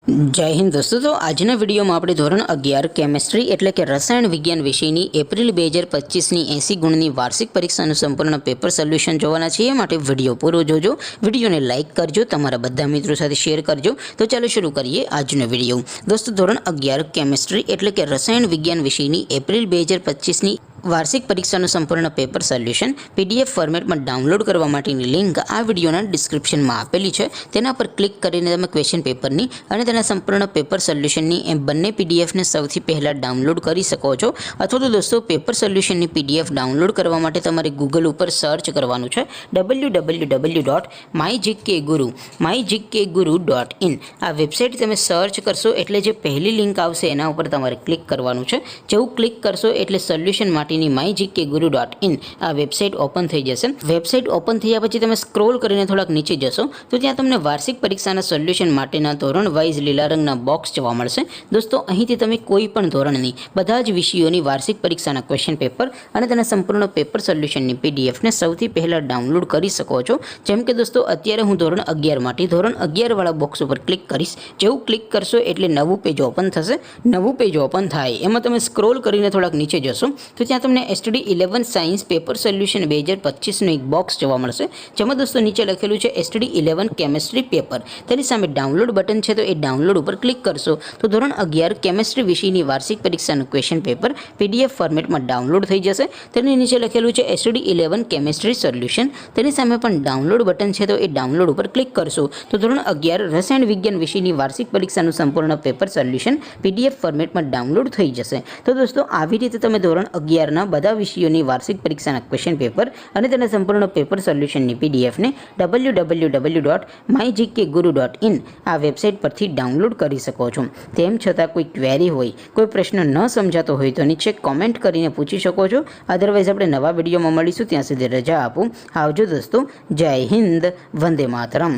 जय हिंद दोस्तों। तो आजना विडियो में આપણે ધોરણ 11 કેમેસ્ટ્રી એટલે કે રસાયણ વિજ્ઞાન વિષયની એપ્રિલ 2025ની 80 ગુણની વાર્ષિક પરીક્ષાનું સંપૂર્ણ પેપર સોલ્યુશન જોવાના છે। એ માટે વિડિયો પૂરો જોજો, વિડિયોને લાઈક કરજો, તમારા બધા મિત્રો સાથે શેર કરજો। તો ચાલો શરૂ કરીએ આજનો વિડિયો। દોસ્તો ધોરણ 11 કેમેસ્ટ્રી એટલે કે રસાયણ વિજ્ઞાન વિષયની એપ્રિલ 2025ની વાર્ષિક પરીક્ષાનું સંપૂર્ણ પેપર સોલ્યુશન પીડીએફ ફોર્મેટમાં ડાઉનલોડ કરવા માટેની લિંક આ વિડિયોના ડિસ્ક્રિપ્શનમાં આપેલી છે। તેના પર ક્લિક કરીને તમે ક્વેશ્ચન પેપરની અને તેના સંપૂર્ણ પેપર સોલ્યુશનની એ બંને પીડીએફને સૌથી પહેલાં ડાઉનલોડ કરી શકો છો। અથવા તો દોસ્તો પેપર સોલ્યુશનની પીડીએફ ડાઉનલોડ કરવા માટે તમારે ગૂગલ ઉપર સર્ચ કરવાનું છે www.mygkguru.in। આ વેબસાઇટ તમે સર્ચ કરશો એટલે જે પહેલી લિંક આવશે એના ઉપર તમારે ક્લિક કરવાનું છે। જેવું ક્લિક કરશો એટલે સોલ્યુશન માટે mygkguru.in આ વેબસાઇટ ઓપન થઈ જશે। વેબસાઇટ ઓપન થયા પછી તમે સ્ક્રોલ કરીને થોડાક નીચે જશો તો ત્યાં તમને વાર્ષિક પરીક્ષાના સોલ્યુશન માટેના ધોરણ વાઇઝ લીલા રંગના બોક્સ જોવા મળશે। દોસ્તો અહીંથી તમે કોઈ પણ ધોરણની બધા જ વિષયોની વાર્ષિક પરીક્ષાના ક્વેશ્ચન પેપર અને તેના સંપૂર્ણ પેપર સોલ્યુશનની પીડીએફને સૌથી પહેલાં ડાઉનલોડ કરી શકો છો। જેમ કે દોસ્તો અત્યારે હું ધોરણ 11 માટે ધોરણ 11 વાળા બોક્સ ઉપર ક્લિક કરીશ। જેવું ક્લિક કરશો એટલે નવું પેજ ઓપન થશે। નવું પેજ ઓપન થાય એમાં તમે સ્ક્રોલ કરીને થોડાક નીચે જશો તો ત્યાં તમને એસટીડી 11 સાયન્સ પેપર સોલ્યુશન 2025નું એક બોક્સ જોવા મળશે। જેમાં દોસ્તો નીચે લખેલું છે એસટીડી 11 કેમેસ્ટ્રી પેપર। તેની સામે ડાઉનલોડ બટન છે તો એ ડાઉનલોડ ઉપર ક્લિક કરશો તો ધોરણ 11 કેમેસ્ટ્રી વિષયની વાર્ષિક પરીક્ષાનું ક્વેશ્ચન પેપર પીડીએફ ફોર્મેટમાં ડાઉનલોડ થઈ જશે। તેની નીચે લખેલું છે એસટીડી 11 કેમેસ્ટ્રી સોલ્યુશન। તેની સામે પણ ડાઉનલોડ બટન છે તો એ ડાઉનલોડ ઉપર ક્લિક કરશો તો ધોરણ 11 રસાયણ વિજ્ઞાન વિષયની વાર્ષિક પરીક્ષાનું સંપૂર્ણ પેપર સોલ્યુશન પીડીએફ ફોર્મેટમાં ડાઉનલોડ થઈ જશે। તો દોસ્તો આવી રીતે તમે ધોરણ 11ના બધા વિષયોની વાર્ષિક પરીક્ષાના ક્વેશ્ચન પેપર અને તેના સંપૂર્ણ પેપર સોલ્યુશનની પીડીએફને www.mygkguru.in આ વેબસાઇટ પરથી ડાઉનલોડ કરી શકો છો। તેમ છતાં કોઈ ક્વેરી હોય, કોઈ પ્રશ્ન ન સમજાતો હોય તો નીચે કોમેન્ટ કરીને પૂછી શકો છો। અધરવાઇઝ આપણે નવા વિડીયોમાં મળીશું, ત્યાં સુધી રજા આપો। આવજો દોસ્તો, જય હિન્દ, વંદે માતરમ।